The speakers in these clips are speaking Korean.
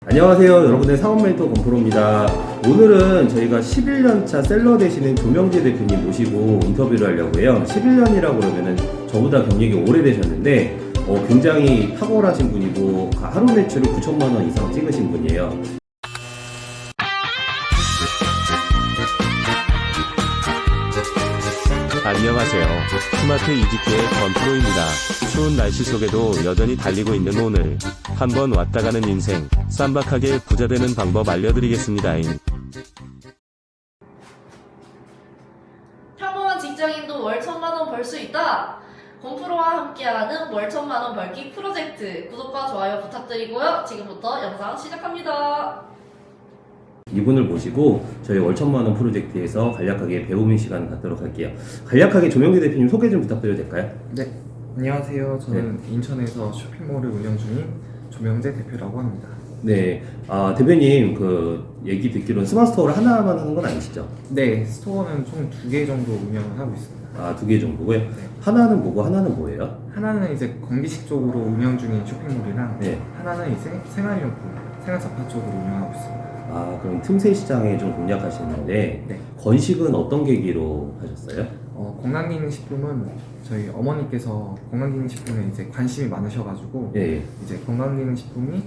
안녕하세요. 여러분의 사업 멘토 권프로입니다. 오늘은 저희가 11년차 셀러 되시는 조명재 대표님 모시고 인터뷰를 하려고 해요. 11년이라고 그러면은 저보다 경력이 오래되셨는데 굉장히 탁월하신 분이고 하루 매출을 9천만 원 이상 찍으신 분이에요. 안녕하세요. 스마트 이직기의 권프로입니다. 추운 날씨 속에도 여전히 달리고 있는 오늘, 한번 왔다 가는 인생, 쌈박하게 부자 되는 방법 알려드리겠습니다. 평범한 직장인도 월 1,000만원 벌 수 있다! 권프로와 함께하는 월 1,000만원 벌기 프로젝트 구독과 좋아요 부탁드리고요. 지금부터 영상 시작합니다. 이분을 모시고 저희 월 1,000만 원 프로젝트에서 간략하게 배우는 시간을 갖도록 할게요. 간략하게 조명재 대표님 소개 좀 부탁드려도 될까요? 네, 안녕하세요. 저는 인천에서 쇼핑몰을 운영 중인 조명재 대표라고 합니다. 네, 대표님 얘기 듣기로는 스마트 스토어를 하나만 하는 건 아니시죠? 네, 스토어는 총 2개 정도 운영을 하고 있습니다. 2개 정도고요. 네. 하나는 뭐고 하나는 뭐예요? 하나는 이제 건기식 쪽으로 운영 중인 쇼핑몰이랑 네. 하나는 이제 생활용품, 생활잡화 쪽으로 운영하고 있습니다. 그럼 틈새 시장에 좀 공략하시는데 네. 건식은 어떤 계기로 하셨어요? 건강기능식품은 저희 어머니께서 건강기능식품에 이제 관심이 많으셔가지고 예. 이제 건강기능식품이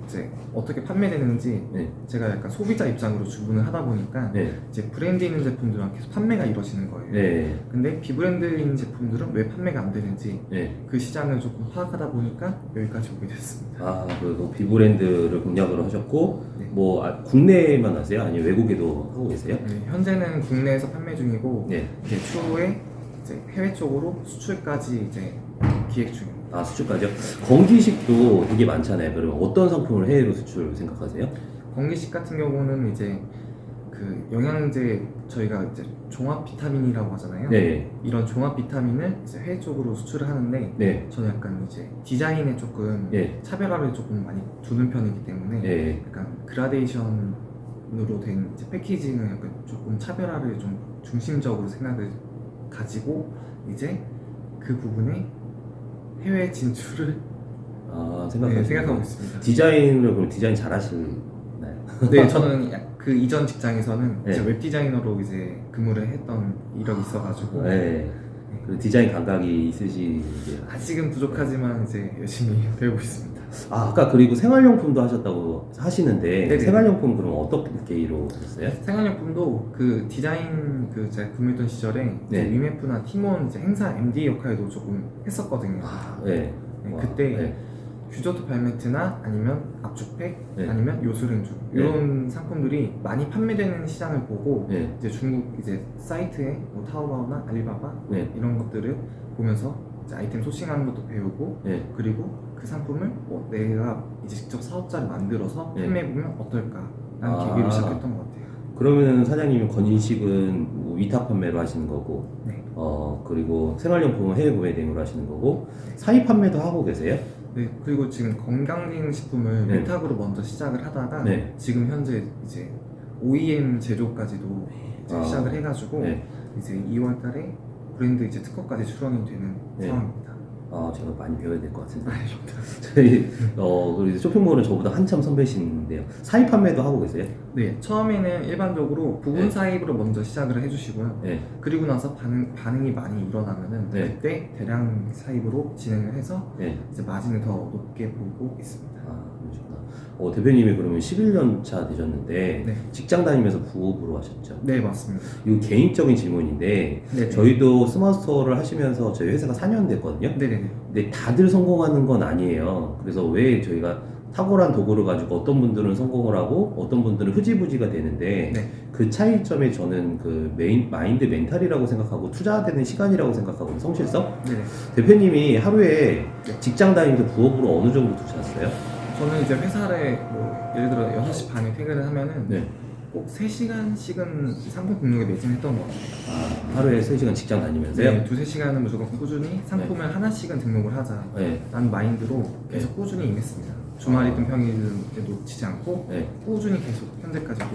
이제 어떻게 판매되는지 네. 제가 약간 소비자 입장으로 주문을 하다 보니까 네. 이제 브랜드 있는 제품들은 계속 판매가 이루어지는 거예요. 네. 근데 비브랜드인 제품들은 왜 판매가 안 되는지 네. 그 시장을 조금 파악하다 보니까 여기까지 오게 됐습니다. 그리고 비브랜드를 공략으로 하셨고 네. 국내에만 하세요? 아니면 외국에도 하고 계세요? 네, 현재는 국내에서 판매 중이고 네. 이제 추후에 이제 해외 쪽으로 수출까지 이제 기획 중입니다. 수출까지요? 건기식도 되게 많잖아요. 그러면 어떤 상품을 해외로 수출 생각하세요? 건기식 같은 경우는 이제 그 영양제 저희가 이제 종합 비타민이라고 하잖아요. 네. 이런 종합 비타민을 이제 해외 쪽으로 수출을 하는데 네. 저는 약간 이제 디자인에 조금 네. 차별화를 조금 많이 두는 편이기 때문에 네. 약간 그라데이션으로 된 이제 패키징을 약간 조금 차별화를 좀 중심적으로 생각을 가지고 이제 그 부분에 해외 진출을 생각하고 있습니다. 디자인을 그럼 디자인 잘 하시나요? 네, 저는 그 이전 직장에서는 네. 이제 웹 디자이너로 이제 근무를 했던 이력이 있어가지고 네. 그 디자인 감각이 있으시게. 아직은 부족하지만 이제 열심히 배우고 있습니다. 아까 그리고 생활용품도 하셨다고 하시는데 네네. 생활용품 그럼 어떤 계기로 하셨어요? 생활용품도 그 디자인 그 제가 근무했던 시절에 이제 네. 위메프나 티몬 이제 행사 MD 역할도 조금 했었거든요. 네. 네, 와, 그때 네. 규저트 발매트나 아니면 압축팩 네. 아니면 요술행주 네. 이런 상품들이 많이 판매되는 시장을 보고 네. 이제 중국 이제 사이트에 뭐 타오바오나 알리바바 네. 이런 것들을 보면서 이제 아이템 소싱하는 것도 배우고 네. 그리고 그 상품을 내가 이제 직접 사업자를 만들어서 네. 판매해보면 어떨까라는 계기로 시작했던 것 같아요. 그러면 사장님은 건식은 뭐 위탁 판매로 하시는 거고, 네. 그리고 생활용품은 해외 구매 대행으로 하시는 거고, 사입 판매도 하고 계세요? 네, 그리고 지금 건강기능식품을 네. 위탁으로 먼저 시작을 하다가 네. 지금 현재 이제 OEM 제조까지도 이제 시작을 해가지고 네. 이제 2월달에 브랜드 이제 특허까지 출원이 되는 네. 상황입니다. 제가 많이 배워야 될 것 같은데. 아닙니다. 저희, 그리고 쇼핑몰은 저보다 한참 선배신데요. 사입 판매도 하고 계세요? 네, 처음에는 일반적으로 부분 네. 사입으로 먼저 시작을 해주시고요. 네. 그리고 나서 반응이 많이 일어나면은 네. 그때 대량 사입으로 진행을 해서 네. 이제 마진을 더 높게 보고 있습니다. 그러시구나. 대표님이 그러면 11년 차 되셨는데, 네. 직장 다니면서 부업으로 하셨죠? 네, 맞습니다. 이거 개인적인 질문인데, 네, 저희도 스마트 스토어를 하시면서 저희 회사가 4년 됐거든요? 네네네. 근데 다들 성공하는 건 아니에요. 그래서 왜 저희가 탁월한 도구를 가지고 어떤 분들은 성공을 하고 어떤 분들은 흐지부지가 되는데 네. 그 차이점에 저는 그 마인드 멘탈이라고 생각하고 투자되는 시간이라고 생각하고 성실성? 네네. 대표님이 하루에 네. 직장 다니면서 부업으로 어느 정도 두셨어요? 저는 이제 회사를 뭐 예를 들어 6시 반에 퇴근을 하면은 네. 꼭 3시간씩은 상품 등록에 매진했던 것 같아요. 하루에 3시간 직장 다니면서요? 네, 2-3시간은 무조건 꾸준히 상품을 하나씩은 등록을 하자 네. 라는 마인드로 계속 꾸준히 임했습니다. 주말이든 평일이든 놓치지 않고 네. 꾸준히 계속 현재까지도.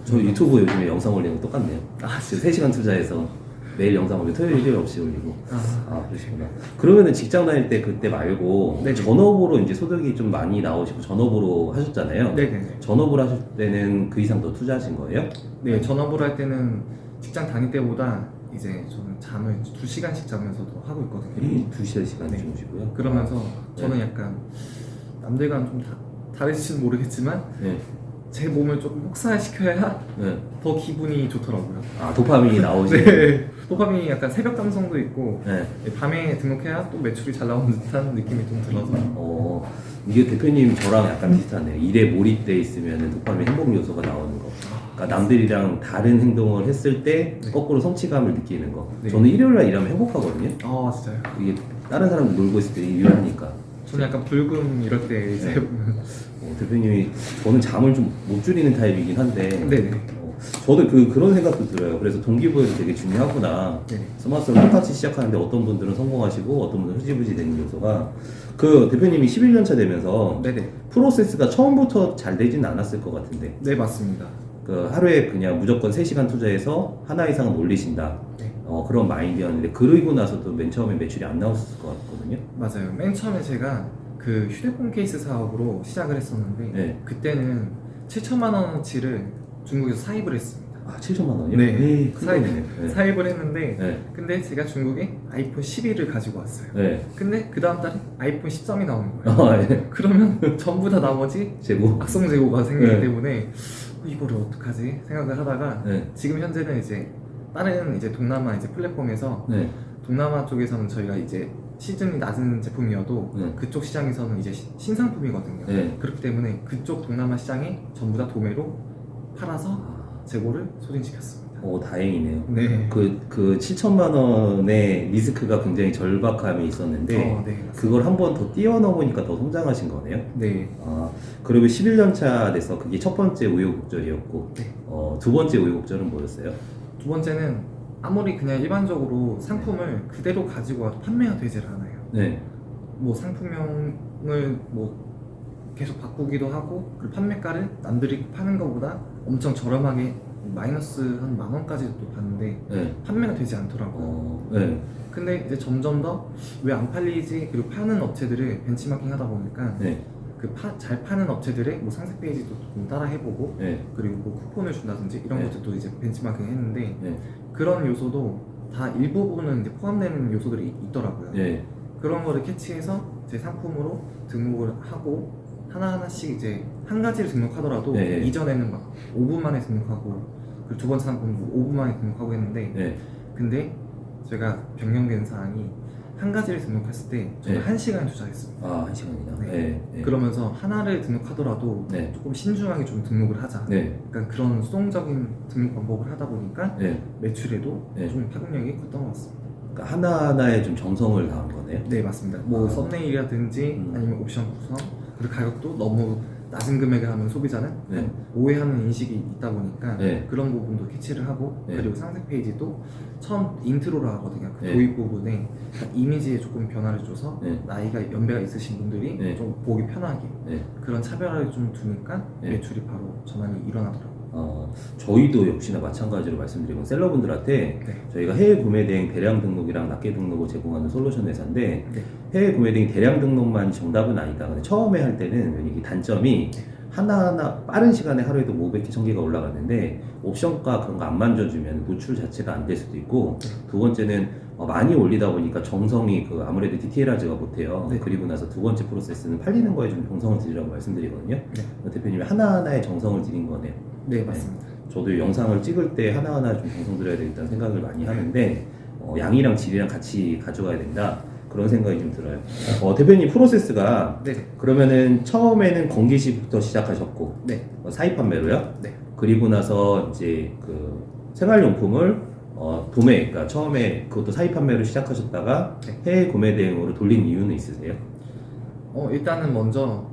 저 유튜브 요즘에 영상 올리는 거 똑같네요. 3시간 투자해서 매일 영상 올리고 토요일 일요일 없이 올리고. 아, 그러시구나. 그러면은 직장 다닐 때 그때 말고 네네. 전업으로 이제 소득이 좀 많이 나오시고 전업으로 하셨잖아요. 네네네. 전업으로 하실 때는 그 이상 더 투자하신 거예요? 네, 전업을 할 때는 직장 다닐 때보다 이제 저는 잠을 2시간씩 자면서도 하고 있거든요. 2시간 네. 주무시고요. 그러면서 저는 네. 약간 남들과는 좀 다를지는 모르겠지만 네. 제 몸을 조금 혹사시켜야 네. 더 기분이 좋더라고요. 도파민이 나오시는. 네. 도파민이 약간 새벽 감성도 있고 네. 밤에 등록해야 또 매출이 잘 나오는 듯한 느낌이 좀 들어서 이게 대표님 저랑 약간 비슷하네요. 일에 몰입돼 있으면 도파민 행복 요소가 나오는 거. 그러니까 남들이랑 다른 행동을 했을 때 네. 거꾸로 성취감을 느끼는 거. 네. 저는 일요일날 일하면 행복하거든요. 아 진짜요? 이게 다른 사람 놀고 있을 때 일하니까. 저는 약간 불금 이럴 때 이제 대표님이 저는 잠을 좀 못 줄이는 타입이긴 한데 네네. 저도 그런 생각도 들어요. 그래서 동기부여도 되게 중요하구나. 네네. 스마트를 똑같이 시작하는데 어떤 분들은 성공하시고 어떤 분들은 흐지부지 되는 요소가 그 대표님이 11년 차 되면서 네네. 프로세스가 처음부터 잘 되지는 않았을 것 같은데 네 맞습니다. 그 하루에 그냥 무조건 3시간 투자해서 하나 이상은 올리신다. 네. 그런 마인드였는데 그러고 나서도 맨 처음에 매출이 안 나왔을 것 같거든요. 맞아요. 맨 처음에 제가 그 휴대폰 케이스 사업으로 시작을 했었는데 네. 그때는 7천만 원어치를 중국에서 사입을 했습니다. 7천만 원이요? 네. 큰 돈이네요. 네. 사입을 했는데 네. 근데 제가 중국에 아이폰 11을 가지고 왔어요. 네. 근데 그 다음 달에 아이폰 13이 나오는 거예요. 네. 그러면 전부 다 나머지 재고. 악성 재고가 생기기 네. 때문에 이거를 어떡하지 생각을 하다가 네. 지금 현재는 이제 다른 이제 동남아 이제 플랫폼에서 네. 동남아 쪽에서는 저희가 이제 시즌이 낮은 제품이어도 네. 그쪽 시장에서는 이제 신상품이거든요. 네. 그렇기 때문에 그쪽 동남아 시장에 전부 다 도매로 팔아서 재고를 소진시켰습니다. 다행이네요. 네. 그 7천만 원의 리스크가 굉장히 절박함이 있었는데 네. 맞습니다. 그걸 한 번 더 뛰어넘으니까 더 성장하신 거네요. 네. 그리고 11년 차 돼서 그게 첫 번째 우여곡절이었고 네. 두 번째 우여곡절은 뭐였어요? 두 번째는 아무리 그냥 일반적으로 상품을 그대로 가지고 와도 판매가 되질 않아요. 네. 뭐 상품명을 뭐 계속 바꾸기도 하고 그리고 판매가를 남들이 파는 것보다 엄청 저렴하게 마이너스 한 10,000원까지도 봤는데 네. 판매가 되지 않더라고요. 네. 근데 이제 점점 더 왜 안 팔리지 그리고 파는 업체들을 벤치마킹 하다 보니까 네. 그 잘 파는 업체들의 뭐 상세 페이지도 좀 따라 해보고 네. 그리고 뭐 쿠폰을 준다든지 이런 네. 것들도 이제 벤치마킹 했는데 네. 그런 요소도 다 일부분은 이제 포함되는 요소들이 있더라고요. 네. 그런 거를 캐치해서 제 상품으로 등록을 하고 하나하나씩 이제 한 가지를 등록하더라도 네. 이전에는 막 5분 만에 등록하고 그리고 두 번째 상품도 5분 만에 등록하고 했는데 네. 근데 제가 변경된 사항이 한 가지를 등록했을 때 저는 네. 1시간 투자했습니다. 1시간이나. 네. 네. 네. 그러면서 하나를 등록하더라도 네. 조금 신중하게 좀 등록을 하자. 네. 약간 그런 수동적인 등록 방법을 하다 보니까 네. 매출에도 네. 좀 파급력이 컸던 것 같습니다. 그러니까 하나하나에 좀 정성을 다한 거네요. 네 맞습니다. 뭐 아. 썸네일이라든지 아니면 옵션 구성 그리고 가격도 너무 낮은 금액을 하면 소비자는 네. 오해하는 인식이 있다 보니까 네. 그런 부분도 캐치를 하고 네. 그리고 상세 페이지도 처음 인트로를 하거든요. 그 네. 도입 부분에 이미지에 조금 변화를 줘서 네. 나이가 연배가 있으신 분들이 네. 좀 보기 편하게 네. 그런 차별화를 좀 두니까 네. 매출이 바로 전환이 일어나더라고요. 저희도 역시나 마찬가지로 말씀드리면 셀러분들한테 네. 저희가 해외 구매 대행 대량 등록이랑 낱개 등록을 제공하는 솔루션 회사인데 네. 해외 구매 대행 대량 등록만 정답은 아니다. 근데 처음에 할 때는 이 단점이 하나하나 빠른 시간에 하루에도 500개, 1000개가 올라갔는데 옵션가 그런 거 안 만져주면 노출 자체가 안 될 수도 있고 두 번째는 많이 올리다 보니까 정성이 아무래도 디테일하지가 못해요. 네. 그리고 나서 두 번째 프로세스는 팔리는 거에 좀 정성을 들이라고 말씀드리거든요. 네. 대표님이 하나하나에 정성을 들인 거네요. 네 맞습니다. 저도 영상을 찍을 때 하나하나 좀 정성 들여야 되겠다는 생각을 많이 하는데 양이랑 질이랑 같이 가져가야 된다 그런 생각이 좀 들어요. 대표님 프로세스가 네. 그러면은 처음에는 건기시부터 시작하셨고 네. 사입 판매로요. 네. 그리고 나서 이제 그 생활용품을 도매, 그러니까 처음에 그것도 사입 판매로 시작하셨다가 네. 해외 구매 대행으로 돌린 이유는 있으세요? 일단은 먼저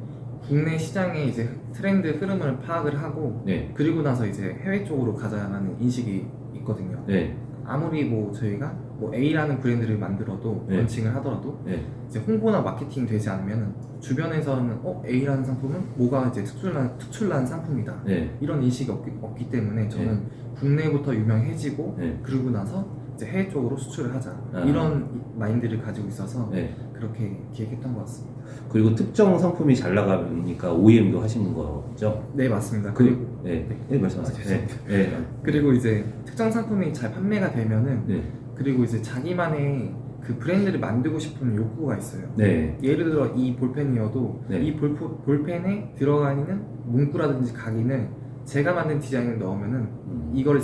국내 시장의 이제 트렌드 흐름을 파악을 하고 네, 그리고 나서 이제 해외 쪽으로 가자는 인식이 있거든요. 네, 아무리 뭐 저희가 뭐 A라는 브랜드를 만들어도 네. 런칭을 하더라도 네, 이제 홍보나 마케팅 되지 않으면 주변에서는 A라는 상품은 뭐가 이제 특출난 상품이다 네, 이런 인식이 없기 때문에 저는 네. 국내부터 유명해지고 네. 그러고 나서 이제 해외 쪽으로 수출을 하자 아. 이런 마인드를 가지고 있어서 네. 그렇게 기획했던 것 같습니다. 그리고 특정 상품이 잘 나가니까 OEM도 하시는 거죠? 네 맞습니다. 그리고 네, 말씀하세요. 죄송합니다. 네. 그리고 이제 특정 상품이 잘 판매가 되면은 네. 그리고 이제 자기만의 그 브랜드를 만들고 싶은 욕구가 있어요. 네. 예를 들어 이 볼펜이어도 네. 이 볼펜에 들어가 있는 문구라든지 각인을 제가 만든 디자인을 넣으면은 이거를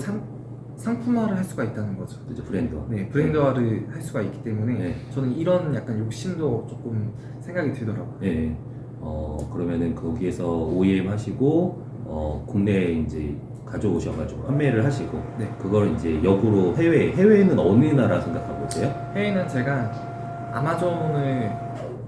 상품화를 할 수가 있다는 거죠. 그죠, 브랜드. 네, 브랜드화를 할 수가 있기 때문에 네. 저는 이런 약간 욕심도 조금 생각이 들더라고요. 네. 그러면은 거기에서 OEM 하시고, 국내에 이제 가져오셔가지고 판매를 하시고, 네. 그걸 이제 역으로 해외에는 어느 나라 생각하고 계세요? 해외는 제가 아마존을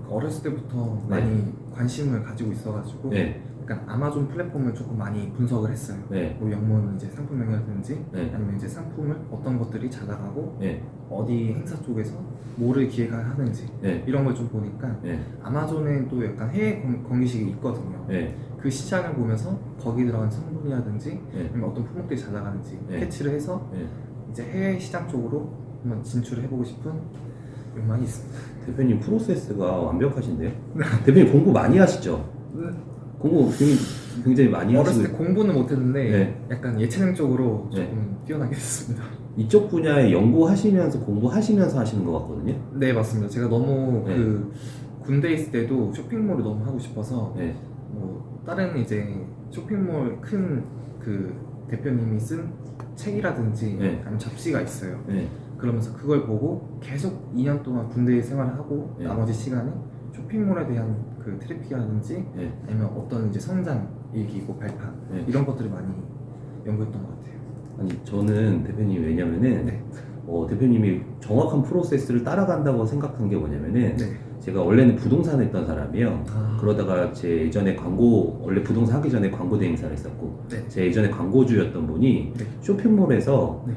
어렸을 때부터 네. 많이 관심을 가지고 있어가지고 네. 약간 아마존 플랫폼을 조금 많이 분석을 했어요. 네. 뭐 영문 이제 상품명이라든지 네. 아니면 이제 상품을 어떤 것들이 잘 나가고 네. 어디 행사 쪽에서 뭐를 기획하는지 네. 이런 걸 좀 보니까 네. 아마존에 또 약간 해외 건기식이 있거든요. 네. 그 시장을 보면서 거기 들어간 성분이라든지 네. 아니면 어떤 품목들이 잘 나가는지 네. 캐치를 해서 네. 이제 해외 시장 쪽으로 한번 진출을 해보고 싶은 욕망이 있습니다. 대표님 프로세스가 완벽하신데요? 대표님 공부 많이 하시죠? 공부 굉장히 많이 어렸을 때 하시고 공부는 못했는데 네. 약간 예체능 쪽으로 네. 조금 뛰어나게 됐습니다. 이쪽 분야에 연구하시면서 공부하시면서 하시는 것 같거든요? 네 맞습니다. 제가 너무 네. 그 군대에 있을 때도 쇼핑몰을 너무 하고 싶어서 네. 뭐 다른 이제 쇼핑몰 큰 그 대표님이 쓴 책이라든지 네. 아니면 잡지가 있어요. 네. 그러면서 그걸 보고 계속 2년 동안 군대 생활을 하고 네. 나머지 시간에 쇼핑몰에 대한 그 트래픽이라든지 네. 아니면 어떤 이제 성장 일기고 발판 네. 이런 것들을 많이 연구했던 것 같아요. 아니 저는 대표님 왜냐면은 네. 대표님이 정확한 프로세스를 따라간다고 생각한 게 뭐냐면은 네. 제가 원래는 부동산 했던 사람이에요. 아, 그러다가 제 예전에 원래 부동산 하기 전에 광고 대행사를 했었고 네. 제 예전에 광고주였던 분이 네. 쇼핑몰에서 네.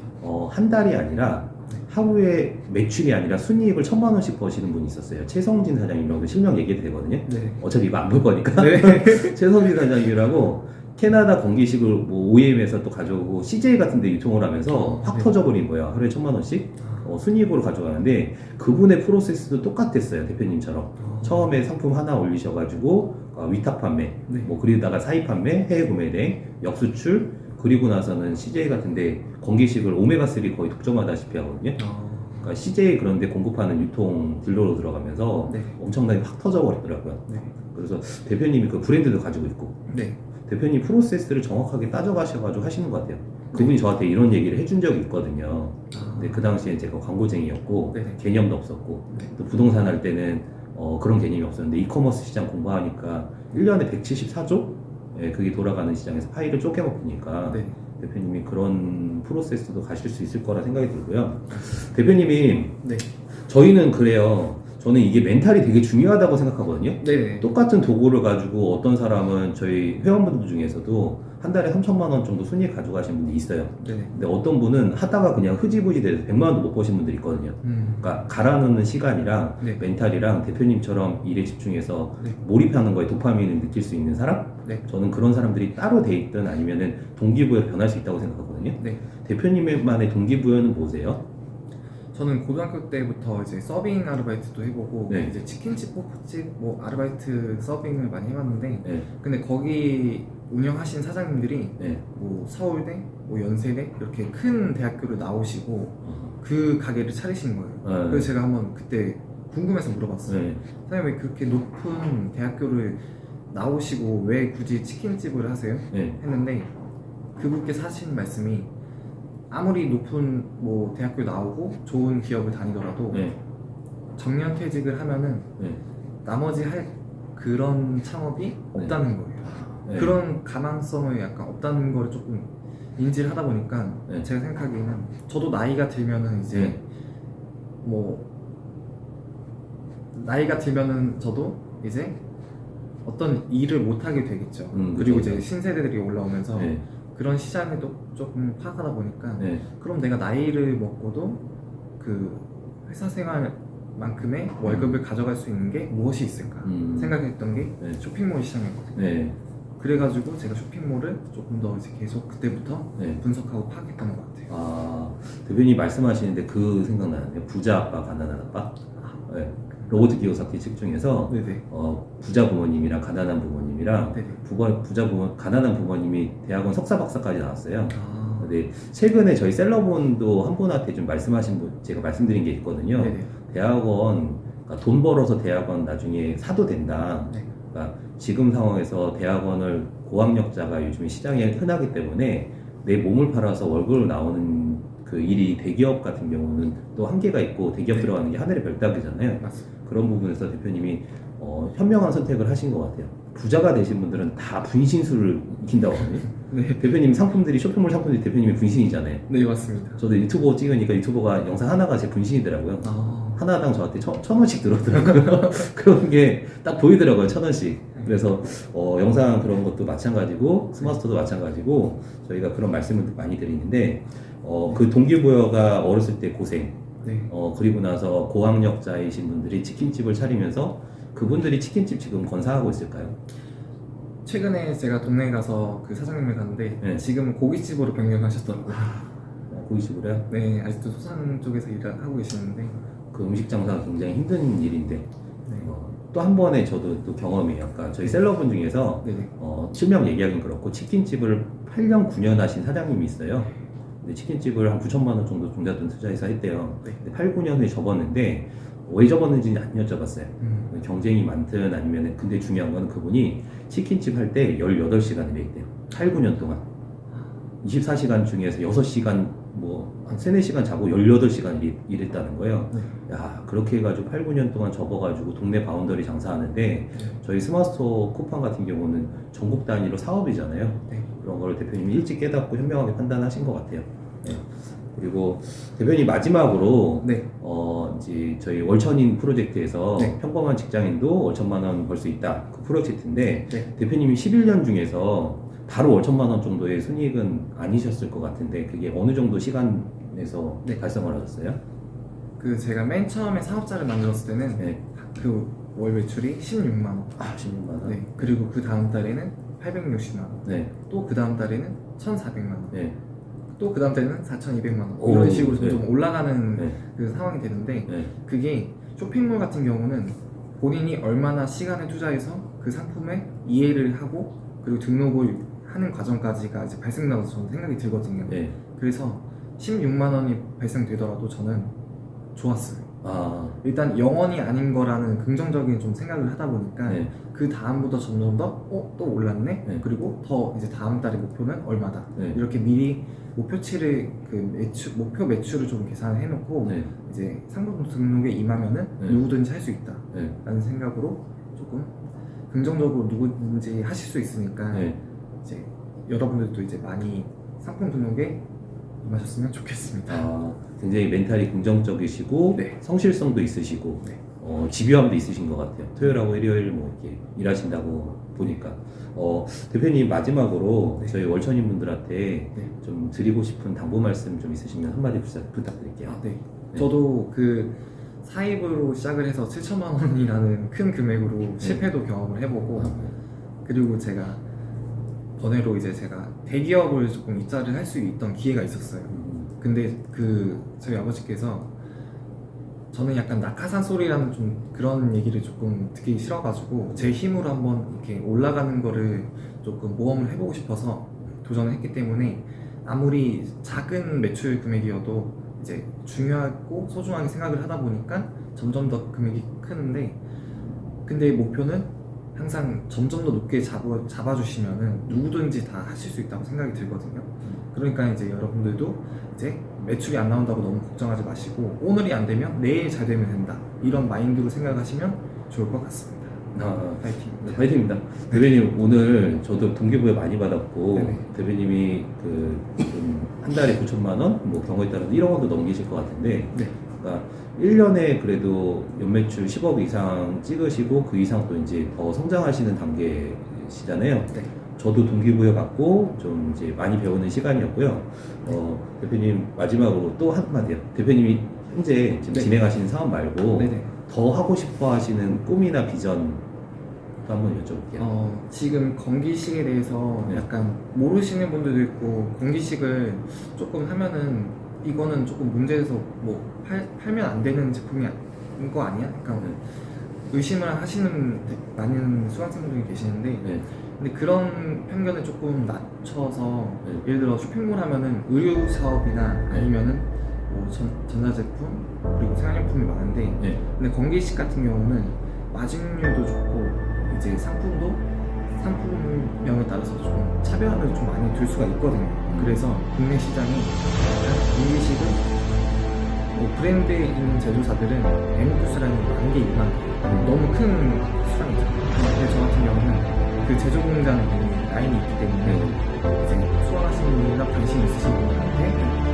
한 달이 아니라 네. 하루에 매출이 아니라 순이익을 1,000만 원씩 버시는 분이 있었어요. 최성진 사장님이라고 실명 얘기해도 되거든요. 네. 어차피 이거 안 볼 거니까. 네. 최성진 사장님이라고 캐나다 건기식을 뭐 OEM에서 또 가져오고 CJ 같은 데 유통을 하면서 확 네. 터져버린 거예요. 하루에 1,000만 원씩 순이익으로 가져가는데 그분의 프로세스도 똑같았어요. 대표님처럼. 처음에 상품 하나 올리셔가지고 위탁 판매, 네. 뭐 그리다가 사입 판매, 해외 구매 대행, 역수출, 그리고 나서는 CJ 같은데 건기식을 오메가3 거의 독점하다시피 하거든요. 그러니까 CJ 그런데 공급하는 유통 딜러로 들어가면서 네. 엄청나게 확 터져버렸더라고요. 네. 그래서 대표님이 그 브랜드도 가지고 있고 네. 대표님 프로세스를 정확하게 따져가셔가지고 하시는 것 같아요. 그분이 저한테 이런 얘기를 해준 적이 있거든요. 근데 그 당시에 제가 광고쟁이였고 네네. 개념도 없었고 네. 또 부동산 할 때는 그런 개념이 없었는데 이커머스 시장 공부하니까 1년에 174조? 예, 그게 돌아가는 시장에서 파일을 쪼개먹으니까 네. 대표님이 그런 프로세스도 가실 수 있을 거라 생각이 들고요. 대표님이 네. 저희는 그래요. 저는 이게 멘탈이 되게 중요하다고 생각하거든요. 네. 똑같은 도구를 가지고 어떤 사람은 저희 회원분들 중에서도 한 달에 3,000만 원 정도 순이익 가져가시는 분이 있어요. 네. 근데 어떤 분은 하다가 그냥 흐지부지 돼서 100만 원도 못 버신 분들이 있거든요. 그러니까 갈아넣는 시간이랑 네. 멘탈이랑 대표님처럼 일에 집중해서 네. 몰입하는 거에 도파민을 느낄 수 있는 사람? 네. 저는 그런 사람들이 따로 돼 있든 아니면은 동기부여 변할 수 있다고 생각하거든요. 네. 대표님만의 동기부여는 뭐세요? 저는 고등학교 때부터 이제 서빙 아르바이트도 해보고 네. 이제 치킨집, 호프집 뭐 아르바이트 서빙을 많이 해봤는데 네. 근데 거기 운영하신 사장님들이 네. 뭐 서울대, 뭐 연세대 이렇게 큰 대학교를 나오시고 그 가게를 차리신 거예요. 네. 그래서 제가 한번 그때 궁금해서 물어봤어요. 네. 사장님 왜 그렇게 높은 대학교를 나오시고 왜 굳이 치킨집을 하세요? 네. 했는데 그분께서 하신 말씀이 아무리 높은 뭐 대학교 나오고 좋은 기업을 다니더라도 네. 정년퇴직을 하면은 네. 나머지 할 그런 창업이 없다는 거예요. 네. 그런 가망성을 약간 없다는 걸 조금 인지를 하다 보니까 네. 제가 생각하기에는 저도 나이가 들면은 이제 네. 뭐 나이가 들면은 저도 이제 어떤 일을 못 하게 되겠죠. 그리고 그렇죠. 이제 신세대들이 올라오면서 네. 그런 시장에도 조금 파악하다 보니까 네. 그럼 내가 나이를 먹고도 그 회사 생활만큼의 월급을 가져갈 수 있는 게 무엇이 있을까 생각했던 게 네. 쇼핑몰 시장이었거든요. 네. 그래가지고 제가 쇼핑몰을 조금 더 이제 계속 그때부터 네. 분석하고 파악했던 것 같아요. 아, 대표님 말씀하시는데 그 생각나는데요. 부자 아빠, 가난한 아빠. 네. 로버트 키오사키 책 중에서 네네. 부자 부모님이랑 가난한 부모님이랑 네네. 가난한 부모님이 대학원 석사 박사까지 나왔어요. 아, 근데 최근에 저희 셀러분도 한 분한테 좀 말씀하신 분 제가 말씀드린 게 있거든요. 네네. 대학원 그러니까 돈 벌어서 대학원 나중에 사도 된다. 네. 그러니까 지금 상황에서 대학원을 고학력자가 요즘에 시장에 흔하기 때문에 내 몸을 팔아서 월급을 나오는 그 일이 대기업 같은 경우는 또 한계가 있고 대기업 네. 들어가는 게 하늘의 별따기잖아요. 맞습니다. 그런 부분에서 대표님이 현명한 선택을 하신 것 같아요. 부자가 되신 분들은 다 분신술을 익힌다고 하거든요. 네. 대표님 상품들이 쇼핑몰 상품들이 대표님의 분신이잖아요. 네, 맞습니다. 저도 유튜버 찍으니까 유튜버가 영상 하나가 제 분신이더라고요. 아, 하나당 저한테 천 원씩 들어오더라고요. 그런 게 딱 보이더라고요. 1,000원씩. 그래서 영상 그런 것도 마찬가지고 스마트도 마찬가지고 저희가 그런 말씀을 많이 드리는데 그 동기부여가 어렸을 때 고생 네. 그리고 나서 고학력자이신 분들이 치킨집을 차리면서 그분들이 치킨집 지금 건사하고 있을까요? 최근에 제가 동네에 가서 그 사장님을 갔는데 네. 지금 고깃집으로 변경하셨더라고요. 고깃집으로요? 네, 아직도 소상 쪽에서 일을 하고 계시는데 그 음식 장사가 굉장히 힘든 일인데 네. 또 한 번에 저도 또 경험이 아까 저희 셀러분 중에서 네네. 실명 얘기하기는 그렇고 치킨집을 8년 9년 하신 사장님이 있어요. 근데 치킨집을 한 9천만 원 정도 종잣돈 투자해서 했대요. 네. 근데 8, 9년 후에 접었는데 왜 접었는지는 안 여쭤봤어요. 음. 경쟁이 많든 아니면 근데 중요한 건 그분이 치킨집 할 때 18시간을 일했대요. 8, 9년 동안 24시간 중에서 6시간 한 3, 4시간 자고 18시간 일했다는 거예요. 네. 야, 그렇게 해가지고 8, 9년 동안 접어가지고 동네 바운더리 장사하는데 저희 스마트스토어 쿠팡 같은 경우는 전국 단위로 사업이잖아요. 네. 그런 걸 대표님이 일찍 깨닫고 현명하게 판단하신 것 같아요. 네. 그리고 대표님 마지막으로 네. 이제 저희 월천인 프로젝트에서 네. 평범한 직장인도 월천만 원 벌 수 있다 그 프로젝트인데 네. 대표님이 11년 중에서 바로 월천만 원 정도의 순이익은 아니셨을 것 같은데 그게 어느 정도 시간에서 네. 달성을 하셨어요? 그 제가 맨 처음에 사업자를 만들었을 때는 네. 그 월 매출이 16만 원. 16만 원. 네. 그리고 그 다음 달에는 860만 원. 네. 또 그 다음 달에는 1,400만 원. 네. 또 그 다음 달에는 4,200만 원. 오, 이런 식으로 네. 점점 올라가는 네. 그 상황이 되는데 네. 그게 쇼핑몰 같은 경우는 본인이 얼마나 시간을 투자해서 그 상품에 이해를 하고 그리고 등록을 하는 과정까지가 이제 발생나서 저는 생각이 들거든요. 네. 그래서 16만 원이 발생되더라도 저는 좋았어요. 아, 일단 영원이 아닌 거라는 긍정적인 좀 생각을 하다 보니까 네. 그 다음부터 점점 더 또 올랐네. 네. 그리고 더 이제 다음 달의 목표는 얼마다. 네. 이렇게 미리 목표치를 목표 매출을 좀 계산을 해놓고 네. 이제 상품 등록에 임하면은 네. 누구든지 할 수 있다라는 네. 생각으로 조금 긍정적으로 누구든지 하실 수 있으니까 네. 이제 여러분들도 이제 많이 상품 등록에 임하셨으면 좋겠습니다. 굉장히 멘탈이 긍정적이시고 네. 성실성도 있으시고 네. 집요함도 있으신 것 같아요. 토요일하고 일요일 이렇게 일하신다고 보니까 대표님 마지막으로 네. 저희 월천인 분들한테 네. 좀 드리고 싶은 당부 말씀 좀 있으시면 한마디 부탁드릴게요. 네. 저도 그 사입으로 시작을 해서 7천만 원이라는 큰 금액으로 실패도 경험을 해보고 그리고 제가 번외로 이제 제가 대기업을 조금 입사를 할 수 있던 기회가 있었어요. 근데 그 저희 아버지께서 저는 약간 낙하산 소리라는 좀 그런 얘기를 조금 듣기 싫어가지고 제 힘으로 한번 이렇게 올라가는 거를 조금 모험을 해보고 싶어서 도전을 했기 때문에 아무리 작은 매출 금액이어도 이제 중요하고 소중하게 생각을 하다 보니까 점점 더 금액이 크는데 근데 목표는 항상 점점 더 높게 잡아주시면은 누구든지 다 하실 수 있다고 생각이 들거든요. 그러니까 이제 여러분들도 이제 매출이 안 나온다고 너무 걱정하지 마시고 오늘이 안 되면 내일 잘 되면 된다 이런 마인드로 생각하시면 좋을 것 같습니다. 파이팅. 파이팅입니다. 대표님 오늘 저도 동기부여 많이 받았고 네네. 대표님이 한 달에 9천만 원, 경우에 따라서 1억 원도 넘기실 것 같은데 네. 그러니까 1년에 그래도 연매출 10억 이상 찍으시고 그 이상 또 이제 더 성장하시는 단계시잖아요. 네. 저도 동기부여 받고 좀 이제 많이 배우는 시간이었고요. 대표님 마지막으로 또 한마디요. 대표님이 현재 지금 네. 진행하시는 사업 말고 네네. 더 하고 싶어 하시는 꿈이나 비전 또 한번 여쭤볼게요. 지금 건기식에 대해서 네. 약간 모르시는 분들도 있고 건기식을 조금 하면은 이거는 조금 문제에서 뭐 팔면 안 되는 제품이 인 거 아니야? 약간 네. 의심을 하시는 많은 수강생분들이 계시는데 네. 근데 그런 편견을 조금 낮춰서 네. 예를 들어 쇼핑몰 하면은 의류 사업이나 네. 아니면은 뭐 전자제품 그리고 생활용품이 많은데 네. 근데 건기식 같은 경우는 마진율도 좋고 이제 상품명에 따라서 좀 차별화를 좀 많이 둘 수가 있거든요. 그래서 국내 시장에 건기식은 뭐 브랜드에 있는 제조사들은 에모쿠스라는 만 개, 2만 개 너무 큰 수량이죠. 근데 저 같은 경우는 그 제조 공장 라인이 있기 때문에 이제 수강하시는 분이나 관심 있으신 분들한테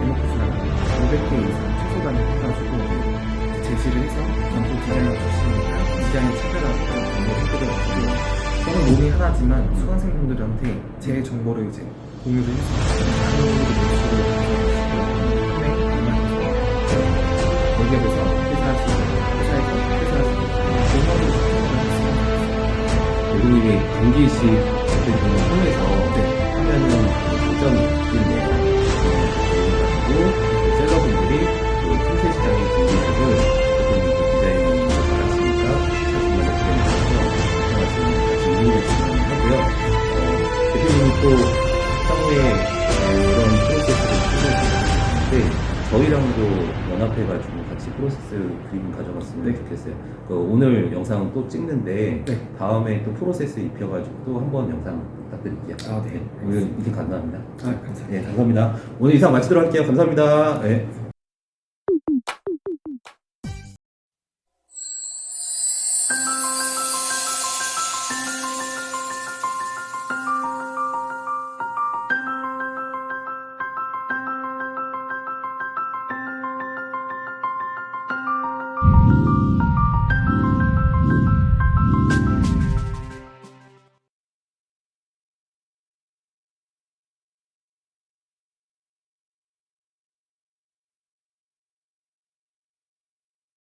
에모쿠스라는 500개 이상 최소 단위 해가지고 제시를 해서 전통 디자인을 주시니까 디자인 차별화를 해드려가지고 저는 몸이 하나지만 수강생분들한테 제 정보를 이제 공유를 해서 많은 분들이 매출을 판매, 이만해서 기업에서 회사에서 퇴사하시고 공원으로 대표님이 경기식 같은 경우 통해서 하면은 장점이 있겠네요. 그리고 셀러분들이 그 틈새 시장의 경기식을 대표님 그 디자인을 잘하시니까 40만 원 브랜드에서 활동하시는 같이 이용했으면 하고요. 대표님이 또 향후에 그런 프로세스를 추진하시는데 저희랑도 연합해가지고 같이 프로세스 그림 가져갔으면 네. 좋겠어요. 오늘 영상 또 찍는데 네. 다음에 또 프로세스 입혀가지고 또 한번 영상 부탁드릴게요. 네. 오늘 이팅 감사합니다. 감사합니다. 네, 감사합니다. 오늘 이상 마치도록 할게요. 감사합니다. 네.